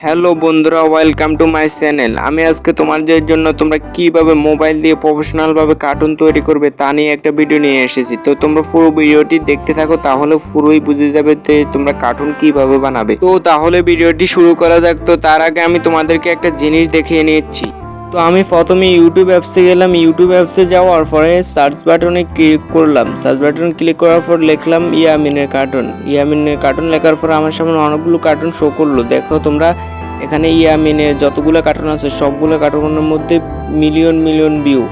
Hello বন্ধুরা, welcome to my channel. আমি আজকে তোমাদের জন্য তোমরা কিভাবে মোবাইল দিয়ে প্রফেশনাল ভাবে কার্টুন তৈরি করবে তা নিয়ে একটা ভিডিও নিয়ে এসেছি। তো তোমরা পুরো ভিডিওটি দেখতে থাকো, তাহলে পুরোই বুঝে যাবে যে তোমরা কার্টুন কিভাবে বানাবে। তো তাহলে ভিডিওটি শুরু করা যাক। তো তার আগে আমি তোমাদেরকে একটা জিনিস দেখিয়ে নিচ্ছি। তো আমি প্রথমে ইউটিউব অ্যাপসে গেলাম। ইউটিউব অ্যাপসে যাওয়ার পরে সার্চ বাটনে ক্লিক করলাম। সার্চ বাটনে ক্লিক করার পর লিখলাম ইয়ামিনের কার্টুন। ইয়ামিনের কার্টুন লেখার পর আমার সামনে অনেকগুলো কার্টুন শো করলো। দেখো তোমরা এখানে ইয়ামিনের যতগুলো কার্টুন আছে সবগুলো কার্টুনের মধ্যে মিলিয়ন মিলিয়ন ভিউ।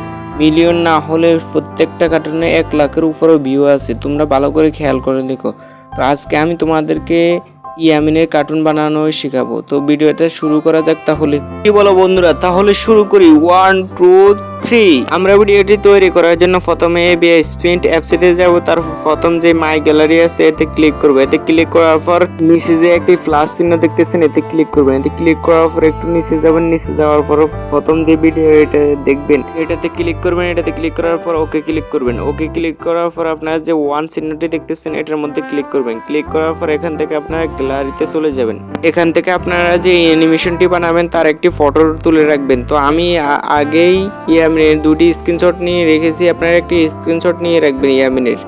মিলিয়ন না হলে প্রত্যেকটা কার্টুনে 1 লাখের উপরেও ভিউ আছে। তোমরা ভালো করে খেয়াল করে দেখো। তো আজকে আমি তোমাদেরকে ইয়ামিনের কার্টুন বানানো শেখাবো। তো ভিডিওটা শুরু করা যাক। তাহলে কি বলো বন্ধুরা, তাহলে শুরু করি। 1 2 3। আমরা ভিডিওটি তৈরি করার জন্য প্রথমে এবিআই স্প্রিন্ট অ্যাপসে যাব। তারপর প্রথম যে মাই গ্যালারি আছে এতে ক্লিক করব। এতে ক্লিক করার পর নিচে যে একটি প্লাস চিহ্ন দেখতেছেন এতে ক্লিক করবেন। এতে ক্লিক করার পর একটু নিচে যাবেন। নিচে যাওয়ার পর প্রথম যে ভিডিও এটা দেখবেন এটাতে ক্লিক করবেন। এটাতে ক্লিক করার পর ওকে ক্লিক করবেন। ওকে ক্লিক করার পর আপনারা যে ওয়ান চিহ্নটি দেখতেছেন এটার মধ্যে ক্লিক করবেন। ক্লিক করার পর এখান থেকে আপনারা গ্যালারিতে চলে যাবেন। এখান থেকে আপনারা যে অ্যানিমেশনটি বানাবেন তার একটি ফটো তুলে রাখবেন। তো আমি আগেই ইয়ামিনের দুটি স্ক্রিনশট নিয়ে রেখেছি, আপনারা একটি স্ক্রিনশট নিয়ে রাখবেন ইয়ামিনের।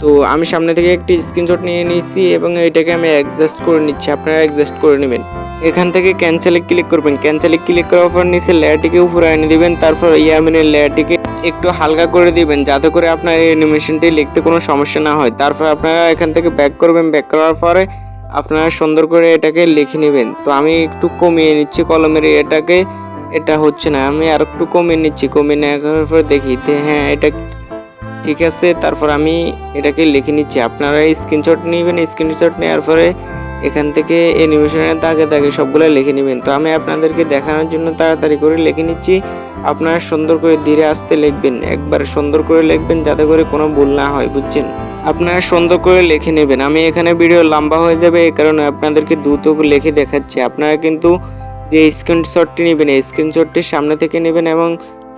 তো আমি সামনে থেকে একটি স্ক্রিনশট নিয়ে নিয়েছি এবং এটাকে আমি অ্যাডজাস্ট করে নিচ্ছি। আপনারা অ্যাডজাস্ট করে নেবেন। এখান থেকে ক্যান্সেলে ক্লিক করবেন। ক্যান্সেলে ক্লিক করার পর নিচে লেয়ারটিকে উপরে এনে দিবেন। তারপর ইয়ামিনের লেয়ারটিকে একটু হালকা করে দিবেন যাতে করে আপনার এই অ্যানিমেশনটি লিখতে কোনো সমস্যা না হয়। তারপর আপনারা এখান থেকে ব্যাক করবেন। ব্যাক করার পরে আপনারা সুন্দর করে এটাকে লিখে নেবেন। তো আমি একটু কমিয়ে নিচ্ছি কলমের এটাকে, এটা হচ্ছে না, আমি আর একটু কমিয়ে নিচ্ছি। কমিয়ে নেওয়ার পর দেখি হ্যাঁ এটা ঠিক আছে। তারপর আমি এটাকে লিখে নিচ্ছি। আপনারা স্ক্রিনশট নেবেন। স্ক্রিনশট নেওয়ার পরে এখান থেকে অ্যানিমেশনের দাগে দাগে সবগুলো লিখে নেবেন। তো আমি আপনাদেরকে দেখানোর জন্য তাড়াতাড়ি করে লিখে নিচ্ছি। আপনারা সুন্দর করে ধীরে আস্তে লিখবেন, একবার সুন্দর করে লিখবেন যাতে করে কোনো ভুল না হয়, বুঝছেন? আপনারা সুন্দর করে লিখে নেবেন। আমি এখানে ভিডিও লম্বা হয়ে যাবে এই কারণে আপনাদেরকে দ্রুত লিখে দেখাচ্ছি। আপনারা কিন্তু যে স্ক্রিনশটটি নেবেন এই স্ক্রিনশটটি সামনে থেকে নেবেন এবং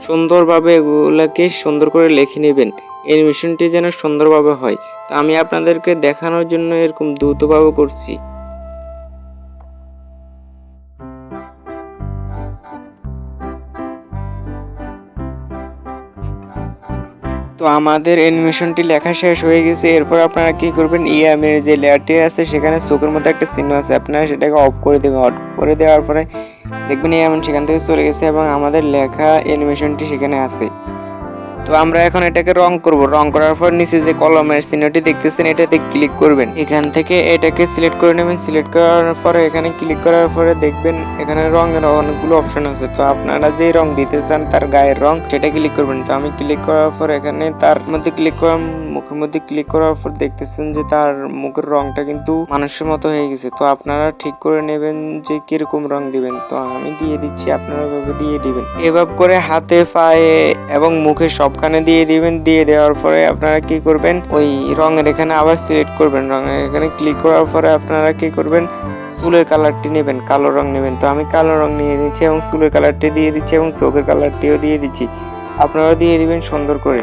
সুন্দরভাবে এগুলাকে সুন্দর করে লিখে নেবেন। অ্যানিমেশনটি যেন সুন্দরভাবে হয়। তো আমি আপনাদেরকে দেখানোর জন্য এরকম দ্রুতভাবে করছি। তো আমাদের অ্যানিমেশনটি লেখা শেষ হয়ে গেছে। এরপর আপনারা কি করবেন, ইয়ামের যে লেয়ারটি আছে সেখানে চোখের মধ্যে একটা চিহ্ন আছে, আপনারা সেটাকে অফ করে দেবেন। অফ করে দেওয়ার পরে দেখবেন ইয়ামেন সেখান থেকে চলে গেছে এবং আমাদের লেখা অ্যানিমেশনটি সেখানে আছে। তো আমরা এখন এটাকে রং করব। রং করার পর নিচে যে কলমের চিহ্নটি দেখতেছেন এটাতে ক্লিক করবেন। এখান থেকে এটাকে সিলেক্ট করে নেবেন। সিলেক্ট করার পরে এখানে ক্লিক করার পরে দেখবেন এখানে রঙের অনেকগুলো অপশন আছে। তো আপনারা যে রং দিতে চান তার গায়ের রং সেটা ক্লিক করবেন। তো আমি ক্লিক করার পর এখানে তার মধ্যে ক্লিক করার মুখের মধ্যে ক্লিক করার পর দেখতেছেন যে তার মুখের রংটা কিন্তু মানুষের মতো হয়ে গেছে। তো আপনারা ঠিক করে নেবেন যে কিরকম রং দিবেন। তো আমি দিয়ে দিচ্ছি, আপনারা এভাবে দিয়ে দিবেন। এভাবে করে হাতে পায়ে এবং মুখে সবখানে দিয়ে দিবেন। দিয়ে দেওয়ার পরে আপনারা কি করবেন, ওই রঙের এখানে আবার সিলেক্ট করবেন। রঙের এখানে ক্লিক করার পরে আপনারা কি করবেন, চুলের কালারটি নেবেন, কালো রং নেবেন। তো আমি কালো রং নিয়ে দিচ্ছি এবং চুলের কালারটি দিয়ে দিচ্ছি এবং চোখের কালারটিও দিয়ে দিচ্ছি। আপনারা দিয়ে দিবেন সুন্দর করে।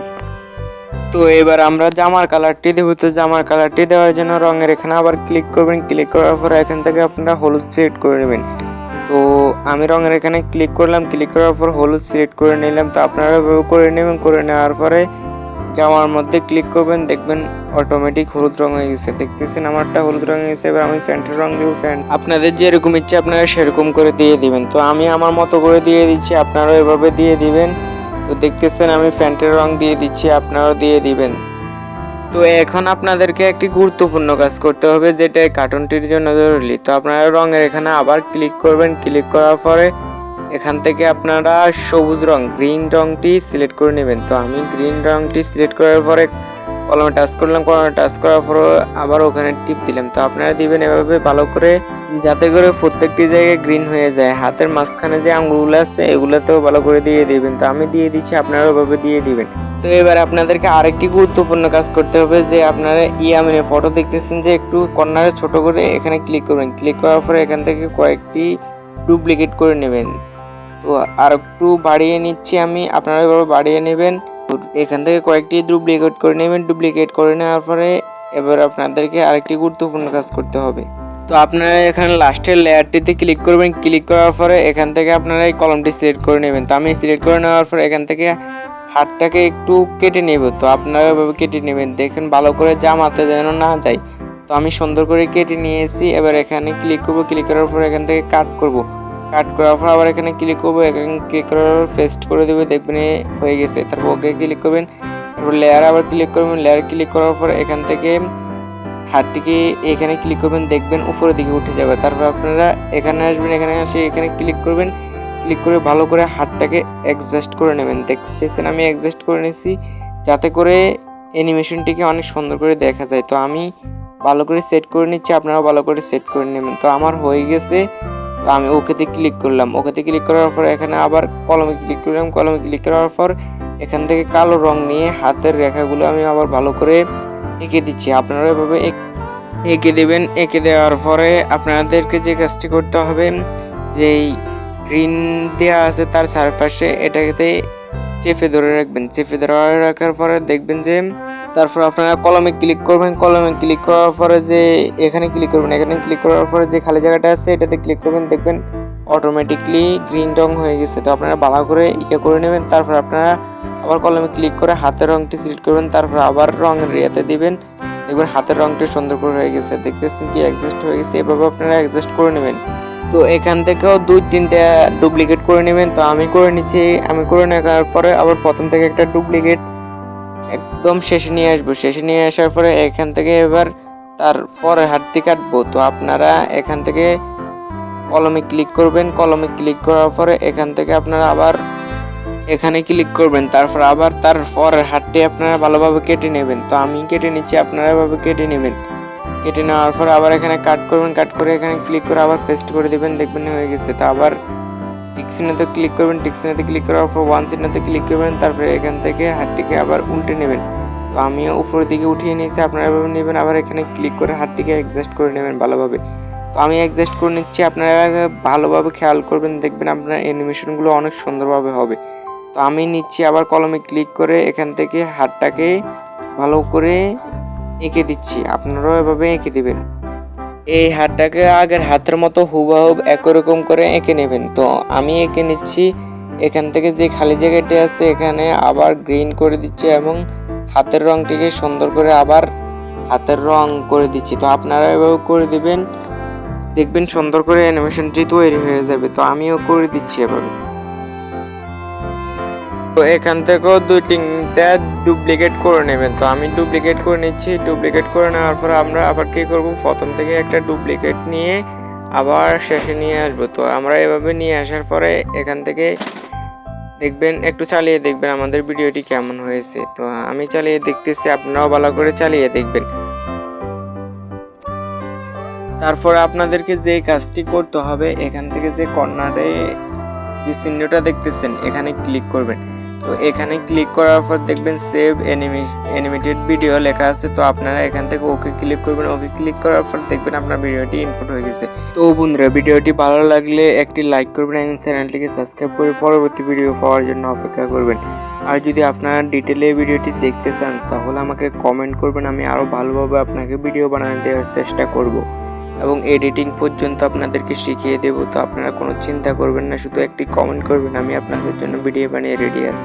তো এবার আমরা জামার কালারটি দেবো। তো জামার কালারটি দেওয়ার জন্য রঙের এখানে আবার ক্লিক করবেন। ক্লিক করার পরে এখান থেকে আপনারা হলুদ সিলেক্ট করে নেবেন। তো আমি রঙের এখানে ক্লিক করলাম। ক্লিক করার পর হলুদ সিলেক্ট করে নিলাম। তো আপনারা এভাবে করে নেবেন। করে নেওয়ার পরে জামার মধ্যে ক্লিক করবেন, দেখবেন অটোমেটিক হলুদ রং হয়ে গেছে। দেখতেছেন আমারটা হলুদ রং হয়ে গেছে। এবার আমি প্যান্টের রং দেবো। প্যান্ট আপনাদের যেরকম ইচ্ছে আপনারা সেরকম করে দিয়ে দিবেন। তো আমি আমার মতো করে দিয়ে দিচ্ছি, আপনারাও এভাবে দিয়ে দিবেন। তো দেখতেছেন আমি প্যান্টের রং দিয়ে দিচ্ছি, আপনারাও দিয়ে দিবেন। তো এখন আপনাদেরকে একটি গুরুত্বপূর্ণ কাজ করতে হবে যেটা কার্টুনটির জন্য জরুরি। তো আপনারা রঙের এখানে আবার ক্লিক করবেন। ক্লিক করার পরে এখান থেকে আপনারা সবুজ রং গ্রিন রংটি সিলেক্ট করে নেবেন। তো আমি গ্রিন রংটি সিলেক্ট করার পরে কলমে টাচ করলাম। কলমে টাচ করার পরে আবার ওখানে টিপ দিলাম। তো আপনারা দিবেন এভাবে ভালো করে যাতে করে প্রত্যেকটি জায়গায় গ্রিন হয়ে যায়। হাতের মাঝখানে যে আঙুলগুলো আছে এগুলোতেও ভালো করে দিয়ে দিবেন। তো আমি দিয়ে দিচ্ছি, আপনারা ওভাবে দিয়ে দিবেন। তো এবার আপনাদেরকে আরেকটি গুরুত্বপূর্ণ কাজ করতে হবে যে আপনারা ইয়ামিনের ফটো দেখতেছেন যে একটু কর্নারে ছোট করে এখানে ক্লিক করবেন। ক্লিক করার পরে এখান থেকে কয়েকটি ডুপ্লিকেট করে নেবেন। তো আর একটু বাড়িয়ে নিচ্ছি আমি, আপনারা এভাবে বাড়িয়ে নেবেন। এখান থেকে কয়েকটি ডুপ্লিকেট করে নেবেন। ডুপ্লিকেট করে নেওয়ার পরে এবার আপনাদেরকে আরেকটি গুরুত্বপূর্ণ কাজ করতে হবে। তো আপনারা এখানে লাস্টের লেয়ারটিতে ক্লিক করবেন, ক্লিক করার পরে এখান থেকে আপনারা এই কলমটি সিলেক্ট করে নেবেন। তো আমি সিলেক্ট করে নেওয়ার পর এখান থেকে হাতটাকে একটু কেটে নেব। তো আপনারা এভাবে কেটে নেবেন, দেখেন ভালো করে জামাতে যেন না যায়। তো আমি সুন্দর করে কেটে নিয়েছি। এবার এখানে ক্লিক করব, ক্লিক করার পর এখান থেকে কাট করব, কাট করার পর আবার এখানে ক্লিক করব, এখানে ক্লিক করার পর পেস্ট করে দেবে, দেখবেন হয়ে গেছে। তারপর ওকে ক্লিক করবেন, তারপর লেয়ার আবার ক্লিক করবেন, লেয়ার ক্লিক করার পর এখান থেকে হাতটিকে এখানে ক্লিক করবেন, দেখবেন উপরের দিকে উঠে যাবে। তারপর আপনারা এখানে আসবেন, এখানে আসে এখানে ক্লিক করবেন, ক্লিক করে ভালো করে হাতটাকে অ্যাডজাস্ট করে নেবেন। দেখতেছেন আমি অ্যাডজাস্ট করে নিয়েছি যাতে করে অ্যানিমেশনটিকে অনেক সুন্দর করে দেখা যায়। তো আমি ভালো করে সেট করে নিচ্ছি, আপনারাও ভালো করে সেট করে নেবেন। তো আমার হয়ে গেছে। তো আমি ওকেতে ক্লিক করলাম, ওকেতে ক্লিক করার পর এখানে আবার কলমে ক্লিক করলাম, কলমে ক্লিক করার পর এখান থেকে কালো রং নিয়ে হাতের রেখাগুলো আমি আবার ভালো করে এঁকে দিচ্ছি। আপনারা এভাবে এঁকে দেবেন। এঁকে দেওয়ার পরে আপনাদেরকে যে কাজটি করতে হবে, যেই গ্রিন দেওয়া আছে তার চারপাশে এটাকে চেপে ধরে রাখবেন। চেপে ধরে রাখার পরে দেখবেন যে তারপর আপনারা কলমে ক্লিক করবেন, কলমে ক্লিক করার পরে যে এখানে ক্লিক করবেন, এখানে ক্লিক করার পরে যে খালি জায়গাটা আছে এটাতে ক্লিক করবেন, দেখবেন অটোমেটিকলি গ্রিন রং হয়ে গেছে। তো আপনারা ভালো করে করে নেবেন। তারপর আপনারা আবার কলমে ক্লিক করে হাতের রংটি সিলেক্ট করবেন, তারপর আবার রঙের ইয়েতে দিবেন, দেখবেন হাতের রংটি সুন্দর করে হয়ে গেছে। দেখতেছেন কি অ্যাডজাস্ট হয়ে গেছে। এভাবে আপনারা অ্যাডজাস্ট করে নেবেন। তো এখান থেকেও 2-3টা ডুপ্লিকেট করে নেবেন। তো আমি করে নিচ্ছি। আমি করে নেওয়ার পরে আবার প্রথম থেকে একটা ডুপ্লিকেট একদম শেষে নিয়ে আসবো। শেষে নিয়ে আসার পরে এখান থেকে এবার তার পরের হাতটি কাটবো। তো আপনারা এখান থেকে কলমে ক্লিক করবেন, কলমে ক্লিক করার পরে এখান থেকে আপনারা আবার এখানে ক্লিক করবেন, তারপর আবার তার পরের হাতটি আপনারা ভালোভাবে কেটে নেবেন। তো আমি কেটে নিচ্ছি, আপনারা এভাবে কেটে নেবেন। কেটে নেওয়ার পর আবার এখানে কাট করবেন, কাট করে এখানে ক্লিক করে আবার পেস্ট করে দেবেন, দেখবেন হয়ে গেছে। তো আবার টিক চিহ্নতে ক্লিক করবেন, টিক চিহ্নতে ক্লিক করার পর ওয়ান চিহ্নতে ক্লিক করবেন, তারপরে এখান থেকে হাতটিকে আবার উল্টে নেবেন। তো আমিও উপরের দিকে উঠিয়ে নিয়েছি, আপনারা এভাবে নেবেন। আবার এখানে ক্লিক করে হাতটিকে অ্যাডজাস্ট করে নেবেন ভালোভাবে। তো আমি অ্যাডজাস্ট করে নিচ্ছি, আপনারা ভালোভাবে খেয়াল করবেন, দেখবেন আপনার অ্যানিমেশনগুলো অনেক সুন্দরভাবে হবে। তো আমি নিচ্ছি আবার কলমে ক্লিক করে এখান থেকে হাতটাকে ভালো করে এঁকে দিচ্ছি। আপনারাও এভাবে এঁকে দিবেন। এই হাতটাকে আগের হাতের মতো হুবহু একই রকম করে এঁকে নেবেন। তো আমি এঁকে নিচ্ছি। এখান থেকে যে খালি জায়গাটি আছে এখানে আবার গ্রিন করে দিচ্ছি এবং হাতের রংটিকে সুন্দর করে আবার হাতের রং করে দিচ্ছি। তো আপনারা এভাবে করে দিবেন, দেখবেন সুন্দর করে অ্যানিমেশনটি তৈরি হয়ে যাবে। তো আমিও করে দিচ্ছি এভাবে। তো এখান থেকেও 2-3টা ডুপ্লিকেট করে নেবেন। তো আমি ডুপ্লিকেট করে নিচ্ছি। ডুপ্লিকেট করে নেওয়ার পর আমরা আবার কি করব, প্রথম থেকে একটা ডুপ্লিকেট নিয়ে আবার শেষে নিয়ে আসবো। তো আমরা এভাবে নিয়ে আসার পরে এখান থেকে দেখবেন, একটু চালিয়ে দেখবেন আমাদের ভিডিওটি কেমন হয়েছে। তো আমি চালিয়ে দেখতেছি, আপনারাও ভালো করে চালিয়ে দেখবেন। তারপর আপনাদেরকে যে কাজটি করতে হবে, এখান থেকে যে কর্নারে যে চিহ্নটা দেখতেছেন এখানে ক্লিক করবেন। তো এখানে ক্লিক করার পর দেখবেন সেভ অ্যানিমেটেড ভিডিও লেখা আছে। তো আপনারা এখান থেকে ওকে ক্লিক করবেন। ওকে ক্লিক করার পর দেখবেন আপনার ভিডিওটি ইনপুট হয়ে গেছে। তো বন্ধুরা, ভিডিওটি ভালো লাগলে একটি লাইক করবেন এবং চ্যানেলটিকে সাবস্ক্রাইব করে পরবর্তী ভিডিও পাওয়ার জন্য অপেক্ষা করবেন। আর যদি আপনারা ডিটেলে ভিডিওটি দেখতে চান তাহলে আমাকে কমেন্ট করবেন, আমি আরও ভালোভাবে আপনাকে ভিডিও বানাতে দেওয়ার চেষ্টা করব এবং এডিটিং পর্যন্ত আপনাদেরকে শিখিয়ে দেব। তো আপনারা কোনো চিন্তা করবেন না, শুধু একটি কমেন্ট করবেন, আমি আপনাদের জন্য ভিডিও বানিয়ে রেডি আছি।